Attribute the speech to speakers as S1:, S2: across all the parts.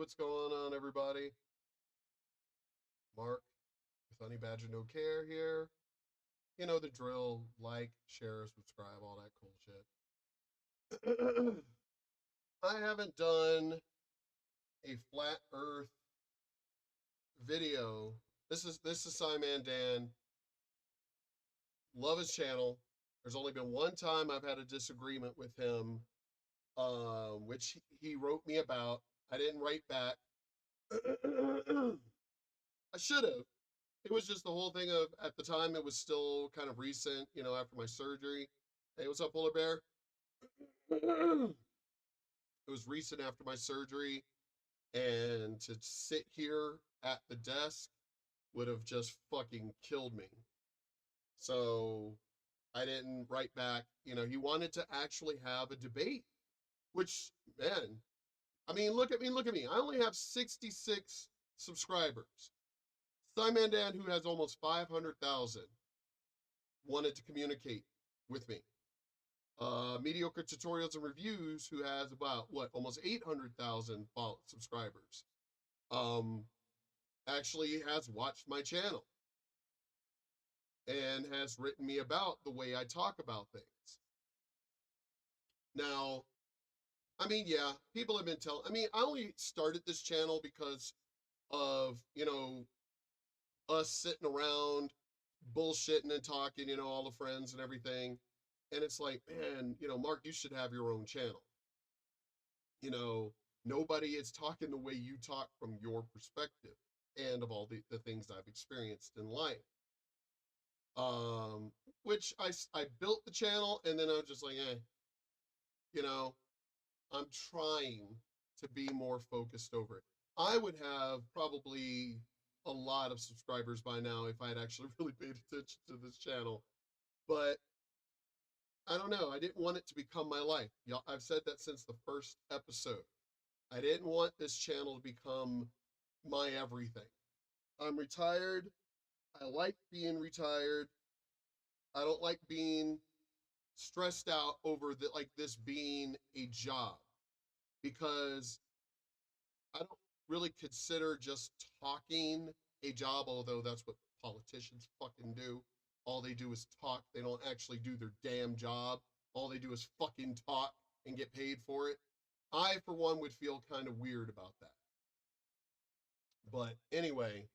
S1: what's going on, everybody? Mark with Honey Badger No Care here. You know the drill: like, share, subscribe, all that cool shit. I haven't done a flat Earth video. This is SciManDan. Love his channel. There's only been one time I've had a disagreement with him, which he wrote me about. I didn't write back. I should have. It was just the whole thing of, at the time, it was still kind of recent, after my surgery. Hey, what's up, Polar Bear? It was recent after my surgery, and to sit here at the desk would have just fucking killed me. So I didn't write back. He wanted to actually have a debate, which, man, I mean, look at me, look at me. I only have 66 subscribers. SciManDan, who has almost 500,000, wanted to communicate with me. Mediocre Tutorials and Reviews, who has about, almost 800,000 subscribers, actually has watched my channel and has written me about the way I talk about things. Now, I mean, yeah, people have been I only started this channel because of, us sitting around bullshitting and talking, all the friends and everything. And it's like, man, Mark, you should have your own channel. Nobody is talking the way you talk from your perspective and of all the things I've experienced in life. Which I built the channel, and then I was just like, I'm trying to be more focused over it. I would have probably a lot of subscribers by now if I had actually really paid attention to this channel. But I don't know. I didn't want it to become my life. I've said that since the first episode. I didn't want this channel to become my everything. I'm retired. I like being retired. I don't like being stressed out over this being a job, because I don't really consider just talking a job, although that's what politicians fucking do. All they do is talk. They don't actually do their damn job. All they do is fucking talk and get paid for it. I, for one, would feel kind of weird about that. But anyway,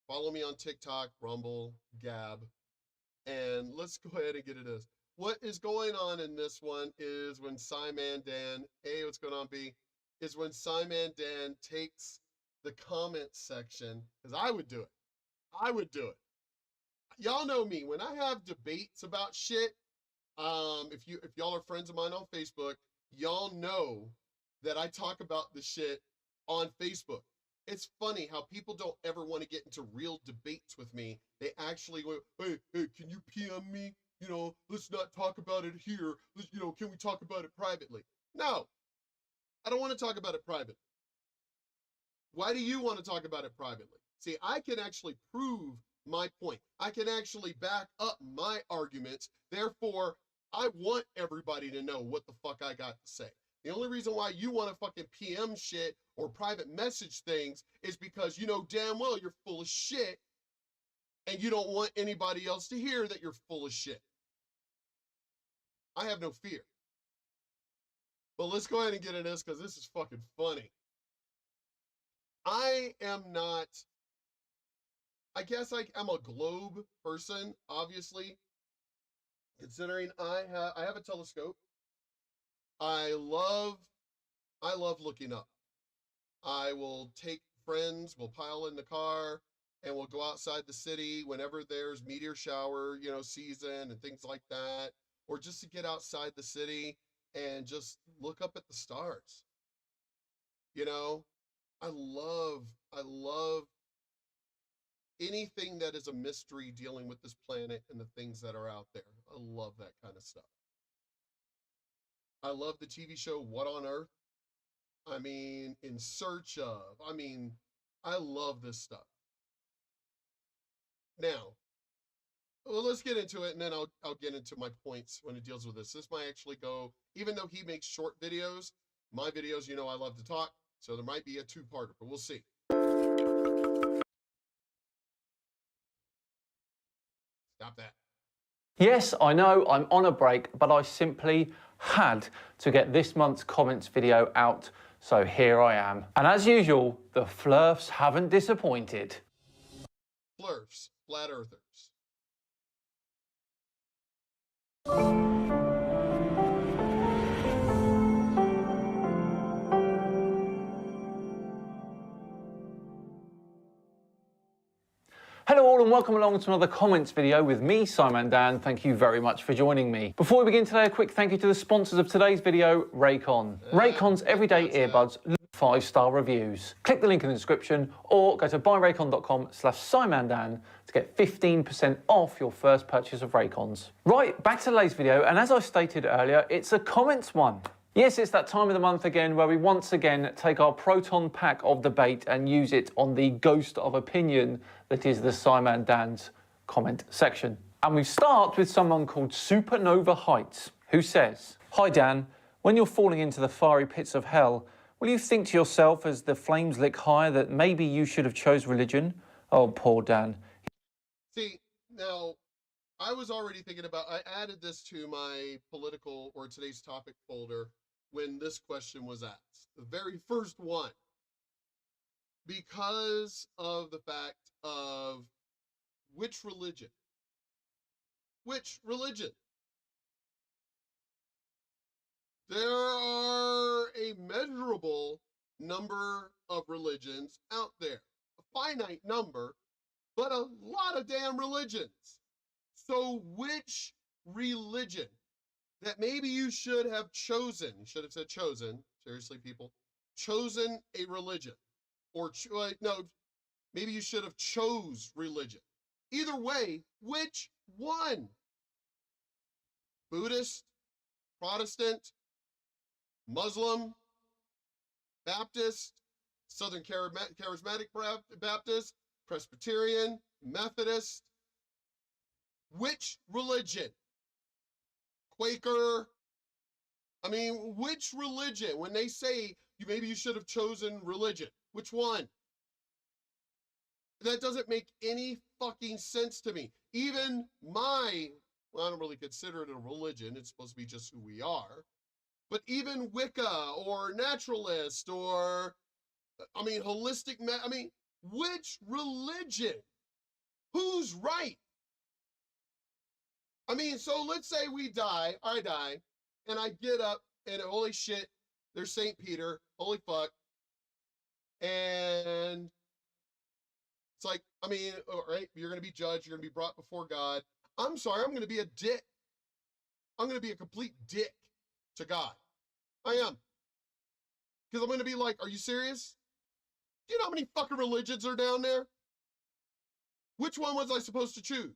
S1: follow me on TikTok, Rumble, Gab, and let's go ahead and get into this. What is going on in this one is when SciManDan, hey, what's going on, B? Is when SciManDan takes the comment section, because I would do it. I would do it. Y'all know me. When I have debates about shit, if y'all are friends of mine on Facebook, y'all know that I talk about the shit on Facebook. It's funny how people don't ever want to get into real debates with me. They actually go, hey, can you PM me? Let's not talk about it here. Can we talk about it privately? No, I don't want to talk about it privately. Why do you want to talk about it privately? See, I can actually prove my point. I can actually back up my arguments. Therefore, I want everybody to know what the fuck I got to say. The only reason why you want to fucking PM shit or private message things is because you know damn well you're full of shit, and you don't want anybody else to hear that you're full of shit. I have no fear. But let's go ahead and get into this, because this is fucking funny. I guess I'm a globe person, obviously, considering I have a telescope. I love looking up. I will take friends, we'll pile in the car, and we'll go outside the city whenever there's meteor shower, season and things like that, or just to get outside the city and just look up at the stars. I love anything that is a mystery dealing with this planet and the things that are out there. I love that kind of stuff. I love the TV show What on Earth? In Search Of. I love this stuff. Now, well, let's get into it, and then I'll get into my points when it deals with this. This might actually go, even though he makes short videos, my videos, I love to talk, So there might be a two-parter, but we'll see. Stop that.
S2: Yes, I know I'm on a break, but I simply had to get this month's comments video out, so here I am. And as usual, the flirfs haven't disappointed.
S1: FLEARTHERS, Flat Earthers.
S2: Hello all and welcome along to another comments video with me, SciManDan. Thank you very much for joining me. Before we begin today, a quick thank you to the sponsors of today's video, Raycon. Raycon's everyday earbuds, 5-star reviews. Click the link in the description or go to buyraycon.com/SciManDan to get 15% off your first purchase of Raycons. Right, back to today's video, and as I stated earlier, it's a comments one. Yes, it's that time of the month again where we once again take our proton pack of debate and use it on the ghost of opinion that is the SciManDan's comment section. And we start with someone called Supernova Heights, who says, "Hi Dan, when you're falling into the fiery pits of hell, will you think to yourself as the flames lick higher that maybe you should have chose religion? Oh, poor Dan."
S1: See, now, I was already thinking about, I added this to my political or today's topic folder when this question was asked. The very first one. Because of the fact of which religion? Which religion? There are a measurable number of religions out there. A finite number, but a lot of damn religions. So which religion that maybe you should have chosen, you should have said chosen, seriously people, chosen a religion, or no, maybe you should have chose religion. Either way, which one? Buddhist, Protestant, Muslim, Baptist, Southern Charismatic Baptist, Presbyterian, Methodist. Which religion? Quaker. I mean, which religion? When they say maybe you should have chosen religion, which one? That doesn't make any fucking sense to me. Even well, I don't really consider it a religion. It's supposed to be just who we are. But even Wicca or naturalist or, holistic, which religion? Who's right? So let's say I die, and I get up, and holy shit, there's St. Peter, holy fuck, and it's like, all right, you're going to be judged, you're going to be brought before God. I'm sorry, I'm going to be a dick. I'm going to be a complete dick to God. I am. Because I'm going to be like, are you serious? Do you know how many fucking religions are down there? Which one was I supposed to choose?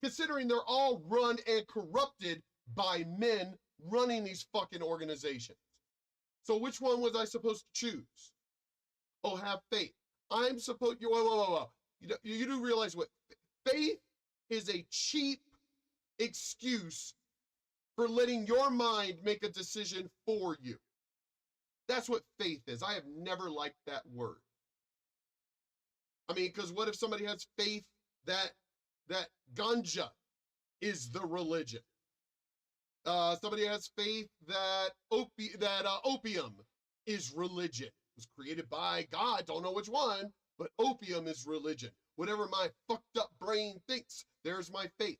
S1: Considering they're all run and corrupted by men running these fucking organizations. So which one was I supposed to choose? Oh, have faith. I'm supposed, whoa. You do realize what? Faith is a cheap excuse for letting your mind make a decision for you. That's what faith is. I have never liked that word. Because what if somebody has faith that ganja is the religion? Somebody has faith that opium is religion. It was created by God, don't know which one, but opium is religion. Whatever my fucked up brain thinks, there's my faith.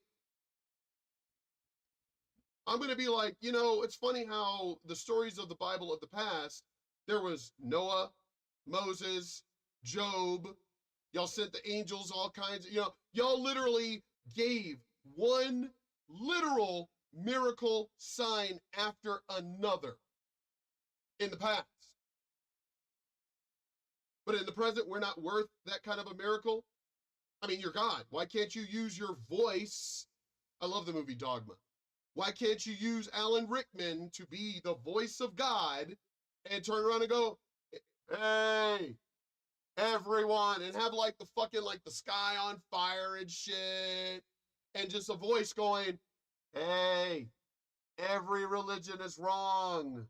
S1: I'm going to be like, it's funny how the stories of the Bible of the past, there was Noah, Moses, Job, y'all sent the angels, all kinds of, y'all literally gave one literal miracle sign after another in the past. But in the present, we're not worth that kind of a miracle. You're God. Why can't you use your voice? I love the movie Dogma. Why can't you use Alan Rickman to be the voice of God and turn around and go, hey, everyone, and have like the sky on fire and shit, and just a voice going, hey, every religion is wrong.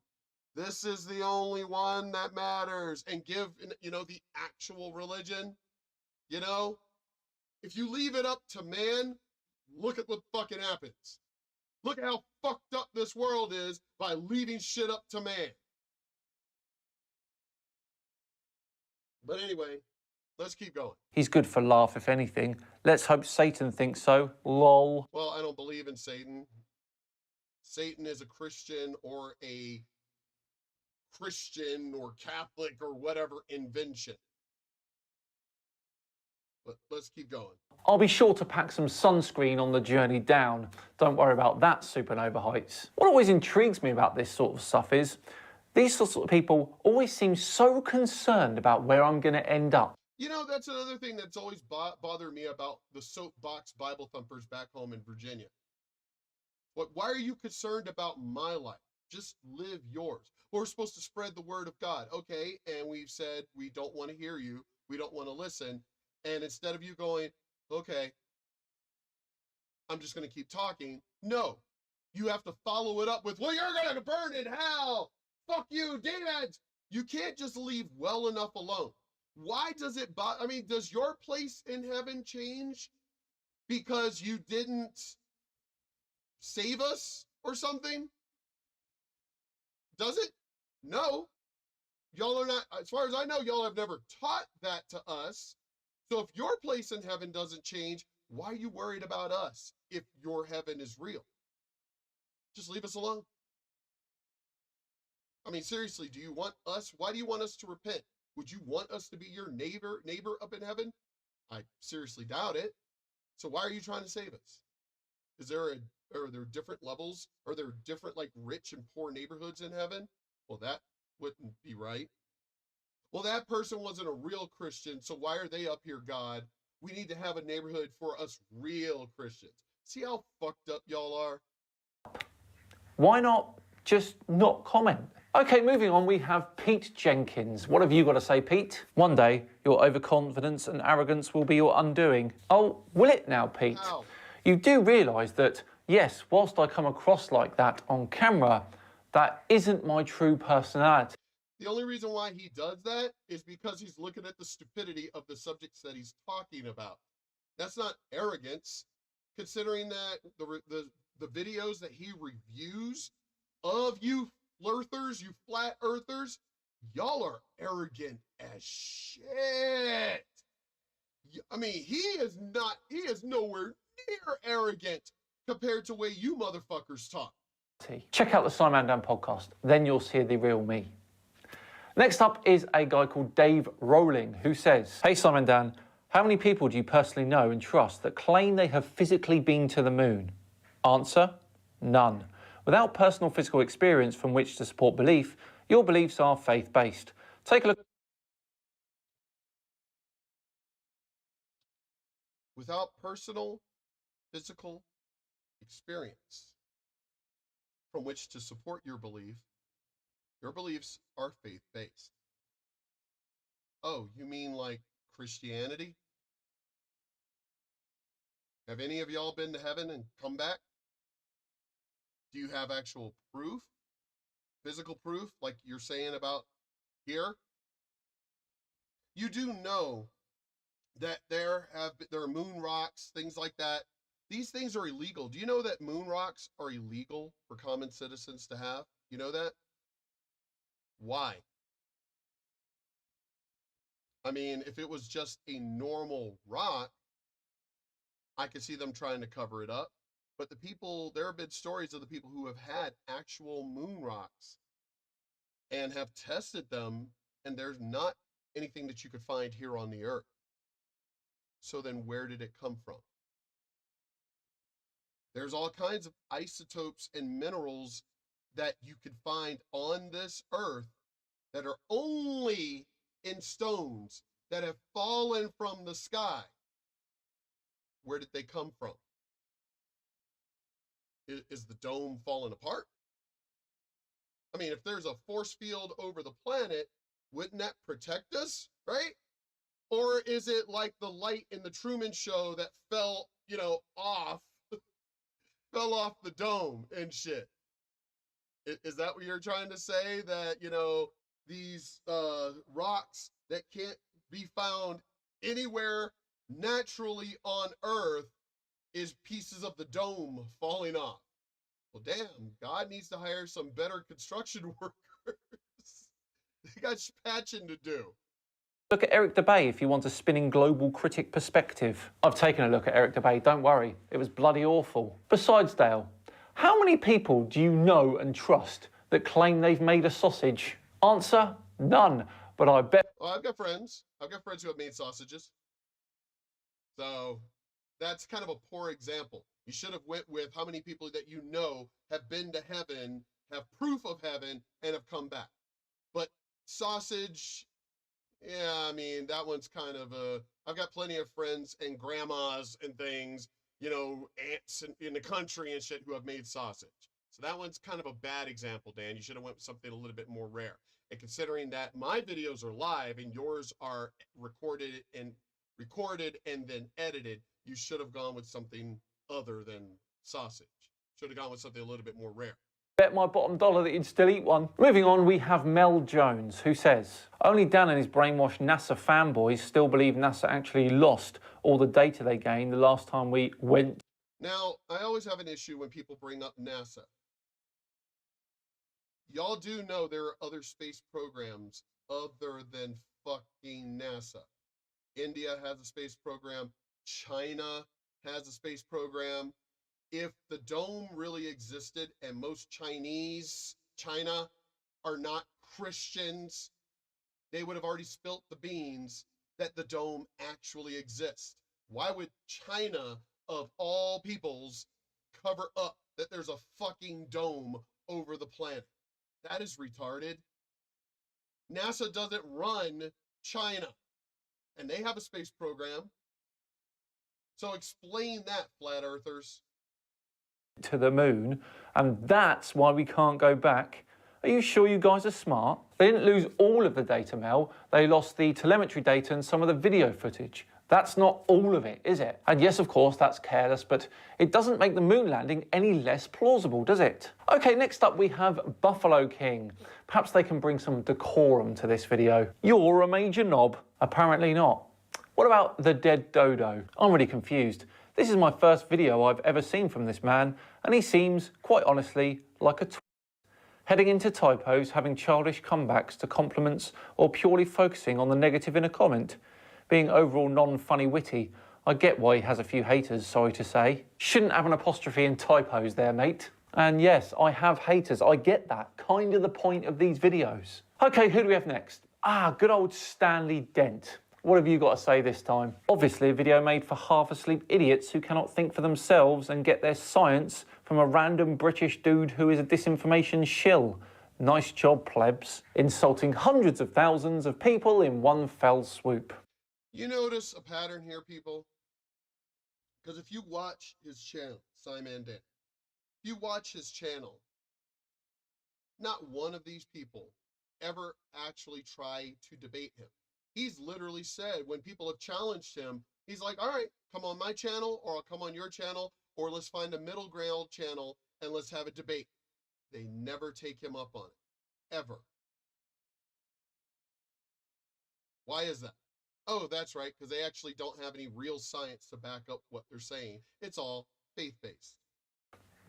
S1: This is the only one that matters, and give, the actual religion, you know, if you leave it up to man, look at what fucking happens. Look at how fucked up this world is by leaving shit up to man. But anyway, let's keep going.
S2: He's good for laugh, if anything. Let's hope Satan thinks so. Lol.
S1: Well, I don't believe in Satan. Satan is a Christian or a Christian or Catholic or whatever invention. But let's keep going.
S2: I'll be sure to pack some sunscreen on the journey down. Don't worry about that, supernova heights. What always intrigues me about this sort of stuff is these sorts of people always seem so concerned about where I'm going to end up.
S1: You know, that's another thing that's always bothered me about the soapbox Bible thumpers back home in Virginia. Why are you concerned about my life? Just live yours. We're supposed to spread the word of God. Okay, and we've said we don't want to hear you. We don't want to listen. And instead of you going, okay, I'm just going to keep talking. No, you have to follow it up with, well, you're going to burn in hell. Fuck you, David. You can't just leave well enough alone. Why does it bother? I mean, does your place in heaven change because you didn't save us or something? Does it? No. Y'all are not, as far as I know, y'all have never taught that to us. So if your place in heaven doesn't change, why are you worried about us if your heaven is real? Just leave us alone. I mean, seriously, do you want us? Why do you want us to repent? Would you want us to be your neighbor up in heaven? I seriously doubt it. So why are you trying to save us? Are there different levels? Are there different like rich and poor neighborhoods in heaven? Well, that wouldn't be right. Well, that person wasn't a real Christian, so why are they up here, God? We need to have a neighborhood for us real Christians. See how fucked up y'all are?
S2: Why not just not comment? Okay, moving on, we have Pete Jenkins. What have you got to say, Pete? One day, your overconfidence and arrogance will be your undoing. Oh, will it now, Pete?
S1: How?
S2: You do realise that, yes, whilst I come across like that on camera, that isn't my true personality.
S1: The only reason why he does that is because he's looking at the stupidity of the subjects that he's talking about. That's not arrogance, considering that the videos that he reviews of you FLEARTHERS, you flat earthers, y'all are arrogant as shit. I mean, he is nowhere near arrogant compared to the way you motherfuckers talk.
S2: Check out the SciManDan podcast, then you'll see the real me. Next up is a guy called Dave Rowling, who says, hey SciManDan, how many people do you personally know and trust that claim they have physically been to the moon? Answer, none. Without personal physical experience from which to support belief, your beliefs are faith-based. Take a look.
S1: Without personal physical experience from which to support your belief, your beliefs are faith-based. Oh, you mean like Christianity? Have any of y'all been to heaven and come back? Do you have actual proof? Physical proof, like you're saying about here? You do know that there are moon rocks, things like that. These things are illegal. Do you know that moon rocks are illegal for common citizens to have? You know that? Why? I mean, if it was just a normal rock, I could see them trying to cover it up. But there have been stories of the people who have had actual moon rocks and have tested them, and there's not anything that you could find here on the earth. So then where did it come from? There's all kinds of isotopes and minerals that you could find on this earth that are only in stones that have fallen from the sky. Where did they come from? Is the dome falling apart? I mean, if there's a force field over the planet, wouldn't that protect us, right? Or is it like the light in the Truman Show that fell, off, fell off the dome and shit? Is that what you're trying to say? That, these rocks that can't be found anywhere naturally on Earth is pieces of the dome falling off? Well, damn, God needs to hire some better construction workers. They got patching to do.
S2: Look at Eric Debay if you want a spinning global critic perspective. I've taken a look at Eric Debay, don't worry. It was bloody awful. Besides, Dale, how many people do you know and trust that claim they've made a sausage? Answer, none. But I bet...
S1: Well, I've got friends. I've got friends who have made sausages. So that's kind of a poor example. You should have went with how many people that you know have been to heaven, have proof of heaven, and have come back. But sausage, yeah, I mean, that one's kind of I've got plenty of friends and grandmas and things, aunts in the country and shit who have made sausage. So that one's kind of a bad example, Dan. You should have went with something a little bit more rare. And considering that my videos are live and yours are recorded and then edited, you should have gone with something other than sausage. Should have gone with something a little bit more rare.
S2: Bet my bottom dollar that you'd still eat one. Moving on, we have Mel Jones, who says, only Dan and his brainwashed NASA fanboys still believe NASA actually lost all the data they gained the last time we went.
S1: Now, I always have an issue when people bring up NASA. Y'all do know there are other space programs other than fucking NASA. India has a space program. China has a space program. If the dome really existed and most China are not Christians, they would have already spilt the beans that the dome actually exists. Why would China, of all peoples, cover up that there's a fucking dome over the planet? That is retarded. NASA doesn't run China, and they have a space program. So explain that, flat earthers.
S2: To the moon, and that's why we can't go back. Are you sure you guys are smart? They didn't lose all of the data, Mel. They lost the telemetry data and some of the video footage. That's not all of it, is it? And yes, of course, that's careless, but it doesn't make the moon landing any less plausible, does it? Okay, next up we have Buffalo King. Perhaps they can bring some decorum to this video. You're a major knob. Apparently not. What about the dead dodo? I'm really confused. This is my first video I've ever seen from this man, and he seems, quite honestly, like a heading into typos, having childish comebacks to compliments, or purely focusing on the negative in a comment. Being overall non-funny witty, I get why he has a few haters, sorry to say. Shouldn't have an apostrophe in typos there, mate. And yes, I have haters, I get that. Kind of the point of these videos. Okay, who do we have next? Good old Stanley Dent. What have you got to say this time? Obviously a video made for half-asleep idiots who cannot think for themselves and get their science from a random British dude who is a disinformation shill. Nice job, plebs. Insulting hundreds of thousands of people in one fell swoop.
S1: You notice a pattern here, people? Because if you watch his channel, SciManDan, if you watch his channel, not one of these people ever actually try to debate him. He's literally said when people have challenged him, he's like, all right, come on my channel, or I'll come on your channel, or let's find a middle ground channel and let's have a debate. They never take him up on it, ever. Why is that? Oh, that's right, because they actually don't have any real science to back up what they're saying. It's all faith-based.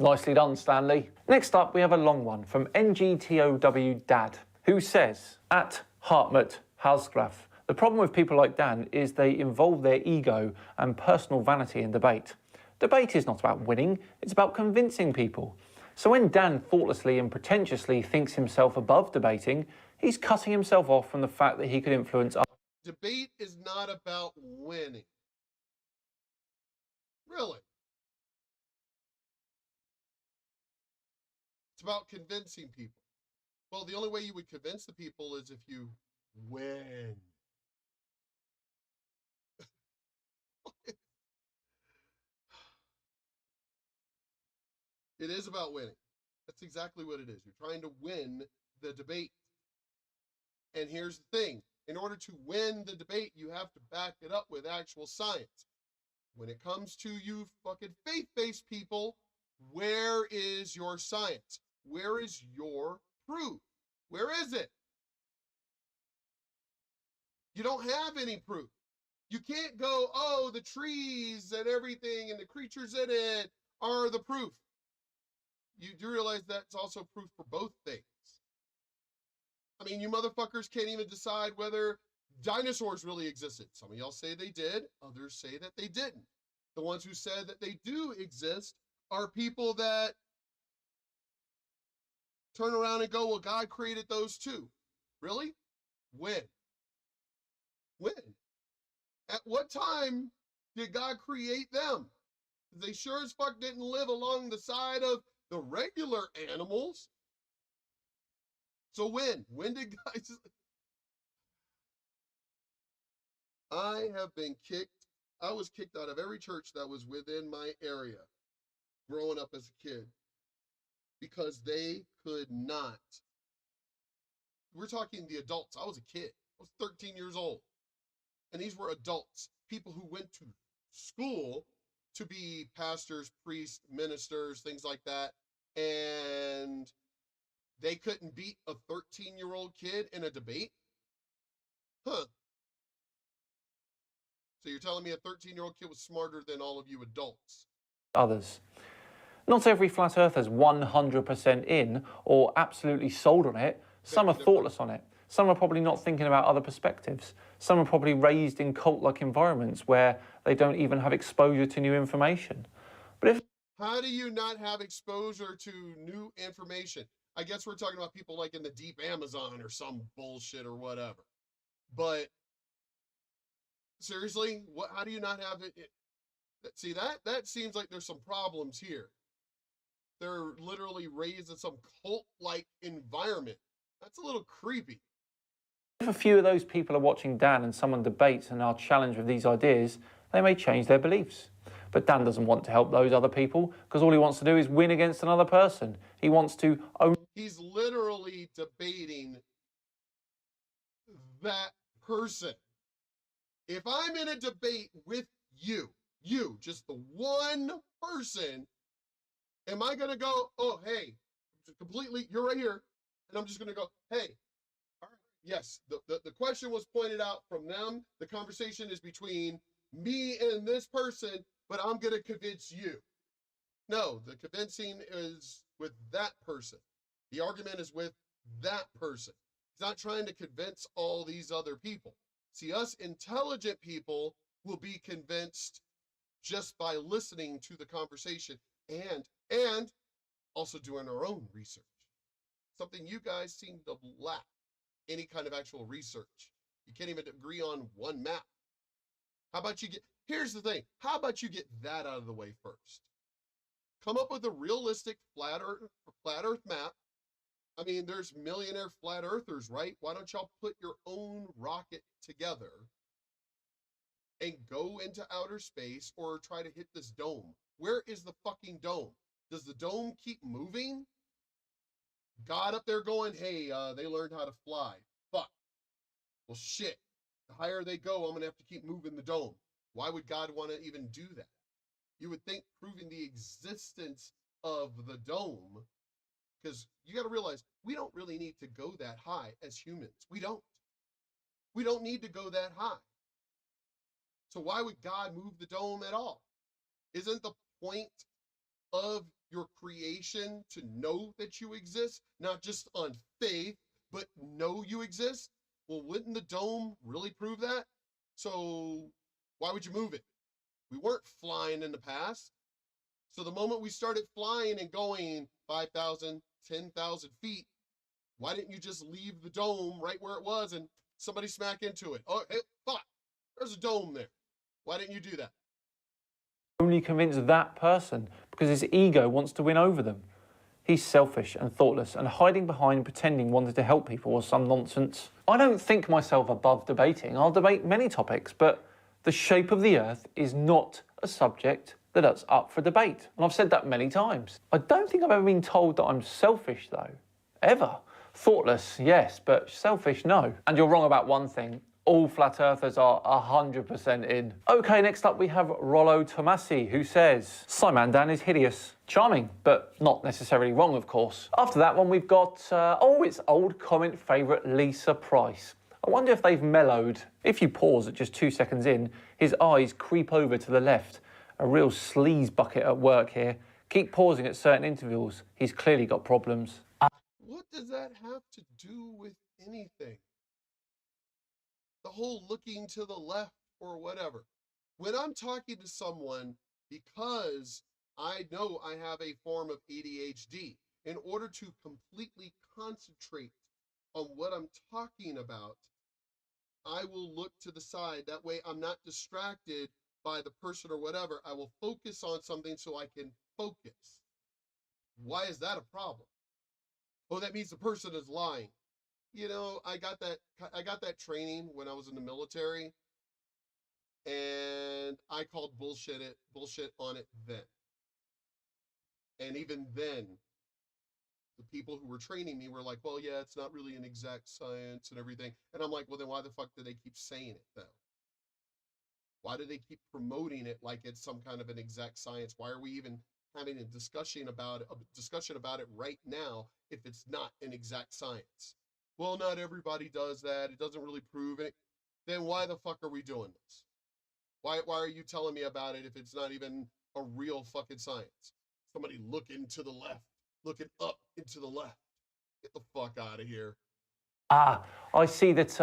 S2: Nicely done, Stanley. Next up, we have a long one from NGTOW Dad, who says, at Hartmut Halsgraf, the problem with people like Dan is they involve their ego and personal vanity in debate. Debate is not about winning, it's about convincing people. So when Dan thoughtlessly and pretentiously thinks himself above debating, he's cutting himself off from the fact that he could influence others.
S1: Debate is not about winning. Really. It's about convincing people. Well, the only way you would convince the people is if you win. It is about winning. That's exactly what it is. You're trying to win the debate. And here's the thing. In order to win the debate, you have to back it up with actual science. When it comes to you fucking faith-based people, where is your science? Where is your proof? Where is it? You don't have any proof. You can't go, oh, the trees and everything and the creatures in it are the proof. You do realize that's also proof for both things. I mean, you motherfuckers can't even decide whether dinosaurs really existed. Some of y'all say they did, others say that they didn't. The ones who said that they do exist are people that turn around and go, well, God created those too. Really? When? When? At what time did God create them? They sure as fuck didn't live along the side of the regular animals. So when? When did God... I have been kicked. I was kicked out of every church that was within my area growing up as a kid because they could not. We're talking the adults. I was a kid. I was 13 years old. And these were adults, people who went to school to be pastors, priests, ministers, things like that. And they couldn't beat a 13-year-old kid in a debate? Huh. So you're telling me a 13-year-old kid was smarter than all of you adults?
S2: Others. Not every flat earther's 100% in or absolutely sold on it. Some are thoughtless on it. Some are probably not thinking about other perspectives. Some are probably raised in cult-like environments where they don't even have exposure to new information. But if...
S1: How do you not have exposure to new information? I guess we're talking about people like in the deep Amazon or some bullshit or whatever. But seriously, how do you not have it? See, that seems like there's some problems here. They're literally raised in some cult-like environment. That's a little creepy.
S2: If a few of those people are watching Dan and someone debates and are challenged with these ideas, they may change their beliefs. But Dan doesn't want to help those other people because all he wants to do is win against another person. He wants to own...
S1: He's literally debating that person. If I'm in a debate with you, just the one person, am I going to go, oh, hey, completely, you're right here. And I'm just going to go, hey, all right, yes, the question was pointed out from them. The conversation is between me and this person, but I'm going to convince you. No, the convincing is with that person. The argument is with that person. He's not trying to convince all these other people. See, us intelligent people will be convinced just by listening to the conversation and also doing our own research. Something you guys seem to lack, any kind of actual research. You can't even agree on one map. How about you here's the thing, how about you get that out of the way first? Come up with a realistic flat earth map. I mean, there's millionaire flat earthers, right? Why don't y'all put your own rocket together and go into outer space or try to hit this dome? Where is the fucking dome? Does the dome keep moving? God up there going, hey, they learned how to fly. Fuck. Well, shit. The higher they go, I'm going to have to keep moving the dome. Why would God want to even do that? You would think proving the existence of the dome, because you got to realize we don't really need to go that high as humans. We don't. We don't need to go that high. So why would God move the dome at all? Isn't the point of your creation to know that you exist, not just on faith, but know you exist? Well, wouldn't the dome really prove that? So why would you move it? We weren't flying in the past. So the moment we started flying and going 5,000, 10,000 feet, why didn't you just leave the dome right where it was and somebody smack into it? Oh, hey, fuck, there's a dome there. Why didn't you do that?
S2: Only convince that person because his ego wants to win over them. He's selfish and thoughtless and hiding behind pretending wanted to help people or some nonsense. I don't think myself above debating. I'll debate many topics, but the shape of the earth is not a subject that's up for debate. And I've said that many times. I don't think I've ever been told that I'm selfish though, ever. Thoughtless, yes, but selfish, no. And you're wrong about one thing. All flat earthers are 100% in. Okay, next up we have Rollo Tomasi, who says, SciManDan is hideous. Charming, but not necessarily wrong, of course. After that one, we've got, it's old comment favourite Lisa Price. I wonder if they've mellowed. If you pause at just 2 seconds in, his eyes creep over to the left. A real sleaze bucket at work here. Keep pausing at certain intervals. He's clearly got problems.
S1: What does that have to do with anything? The whole looking to the left or whatever. When I'm talking to someone, because I know I have a form of ADHD, in order to completely concentrate on what I'm talking about, I will look to the side. That way I'm not distracted by the person or whatever. I will focus on something so I can focus. Why is that a problem? Oh, that means the person is lying. You know, I got that training when I was in the military, and I called bullshit on it then. And even then, the people who were training me were like, well, yeah, it's not really an exact science and everything. And I'm like, well, then why the fuck do they keep saying it though? Why do they keep promoting it like it's some kind of an exact science? Why are we even having a discussion about it right now if it's not an exact science? Well, not everybody does that. It doesn't really prove it. Then why the fuck are we doing this? Why are you telling me about it if it's not even a real fucking science? Somebody looking to the left, looking up into the left. Get the fuck out of here.
S2: I see that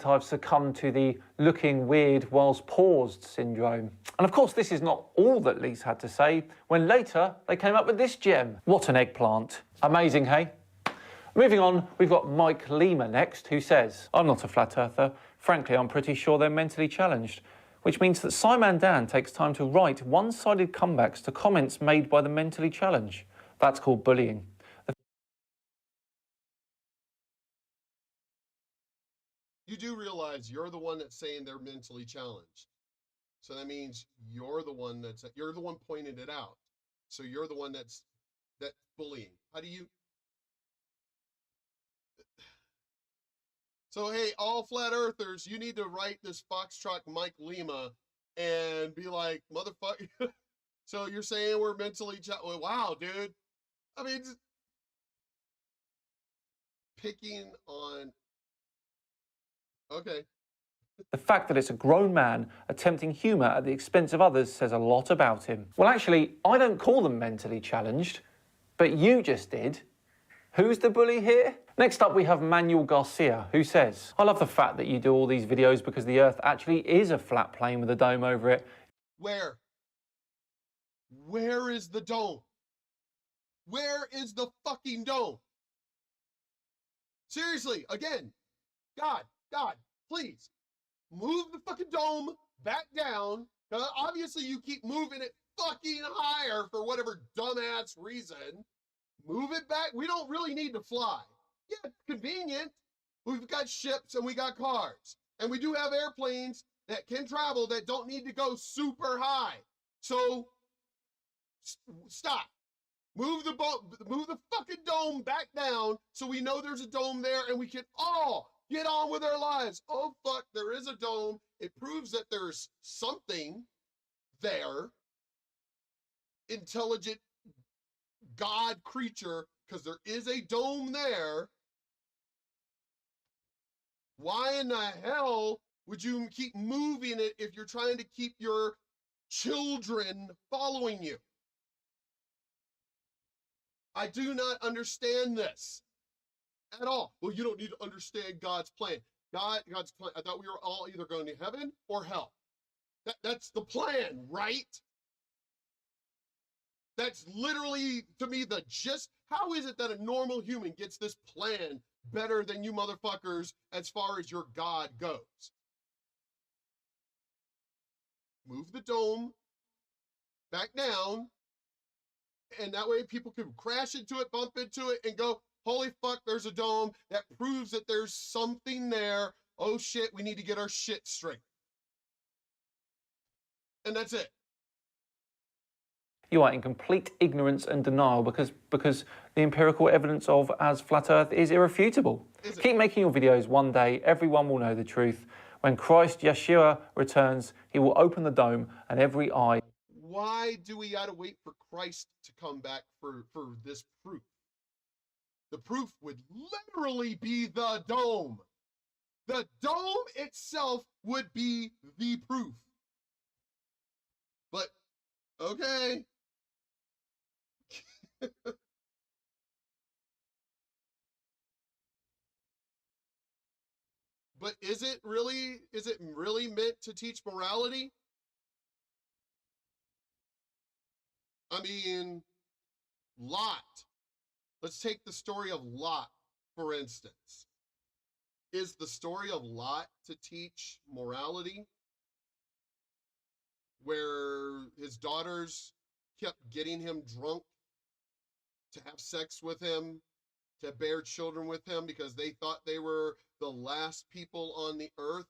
S2: I've succumbed to the looking weird whilst paused syndrome. And of course, this is not all that Lisa had to say, when later they came up with this gem. What an eggplant. Amazing, hey? Moving on, we've got Mike Lima next, who says, I'm not a flat earther. Frankly, I'm pretty sure they're mentally challenged. Which means that SciManDan takes time to write one-sided comebacks to comments made by the mentally challenged. That's called bullying.
S1: You do realize you're the one that's saying they're mentally challenged. So that means you're the one pointing it out. So you're the one that's bullying. How do you? So hey, all flat earthers, you need to write this Foxtrot Mike Lima and be like, motherfucker. So you're saying we're mentally challenged? Wow, dude. I mean, picking on. Okay.
S2: The fact that it's a grown man attempting humour at the expense of others says a lot about him. Well, actually, I don't call them mentally challenged, but you just did. Who's the bully here? Next up, we have Manuel Garcia, who says, I love the fact that you do all these videos because the Earth actually is a flat plane with a dome over it.
S1: Where? Where is the dome? Where is the fucking dome? Seriously, again, God, please, move the fucking dome back down. Obviously, you keep moving it fucking higher for whatever dumbass reason. Move it back. We don't really need to fly. Yeah, it's convenient. We've got ships and we got cars. And we do have airplanes that can travel that don't need to go super high. So, stop. Move the fucking dome back down so we know there's a dome there and we can all get on with our lives. Oh, fuck, there is a dome. It proves that there's something there. Intelligent God creature, because there is a dome there. Why in the hell would you keep moving it if you're trying to keep your children following you? I do not understand this at all. Well, you don't need to understand God's plan. God's plan. I thought we were all either going to heaven or hell. That's the plan, right? That's literally, to me, the gist. How is it that a normal human gets this plan better than you motherfuckers as far as your God goes? Move the dome back down, and that way people can crash into it, bump into it, and go, holy fuck, there's a dome. That proves that there's something there. Oh shit, we need to get our shit straight. And that's it.
S2: You are in complete ignorance and denial because the empirical evidence of as flat Earth is irrefutable. Keep making your videos. One day, everyone will know the truth. When Christ Yeshua returns, he will open the dome and every eye.
S1: Why do we gotta wait for Christ to come back for this proof? The proof would literally be the dome. The dome itself would be the proof. But, okay. But is it really meant to teach morality? I mean, Lot. Let's take the story of Lot, for instance. Is the story of Lot to teach morality? Where his daughters kept getting him drunk to have sex with him, to bear children with him because they thought they were the last people on the earth.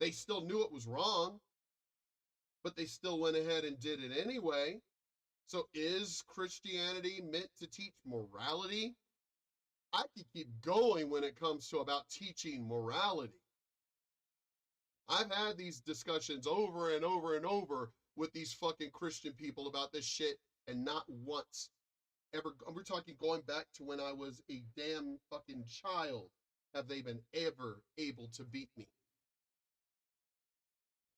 S1: They still knew it was wrong, but they still went ahead and did it anyway. So is Christianity meant to teach morality? I could keep going when it comes to about teaching morality. I've had these discussions over and over and over with these fucking Christian people about this shit, and not once ever, we're talking going back to when I was a damn fucking child, have they been ever able to beat me.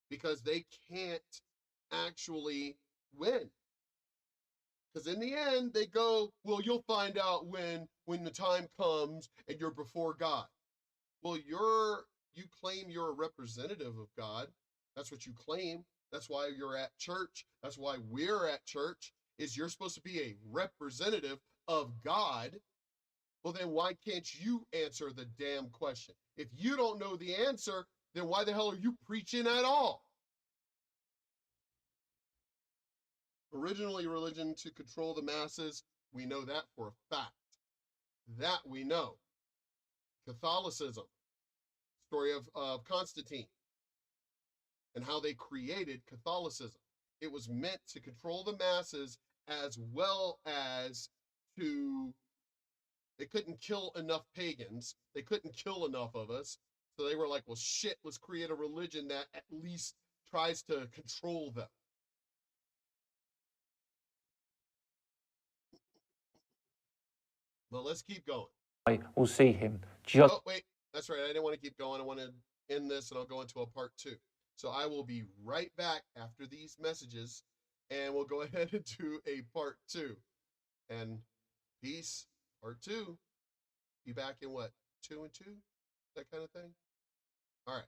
S1: Because they can't actually win. Because in the end, they go, well, you'll find out when the time comes and you're before God. Well, you claim you're a representative of God. That's what you claim. That's why you're at church. That's why we're at church, is you're supposed to be a representative of God. Well, then why can't you answer the damn question? If you don't know the answer, then why the hell are you preaching at all? Originally, religion to control the masses. We know that for a fact. That we know. Catholicism, story of Constantine and how they created Catholicism. It was meant to control the masses as well as to, they couldn't kill enough pagans. They couldn't kill enough of us. So they were like, well, shit, let's create a religion that at least tries to control them. Well, let's keep going.
S2: I will see him. Just
S1: Oh, wait, that's right. I didn't want to keep going. I want to end this and I'll go into a part 2. So I will be right back after these messages and we'll go ahead and do a part 2. And peace, part 2. Be back in what, 2 and 2? That kind of thing? All right.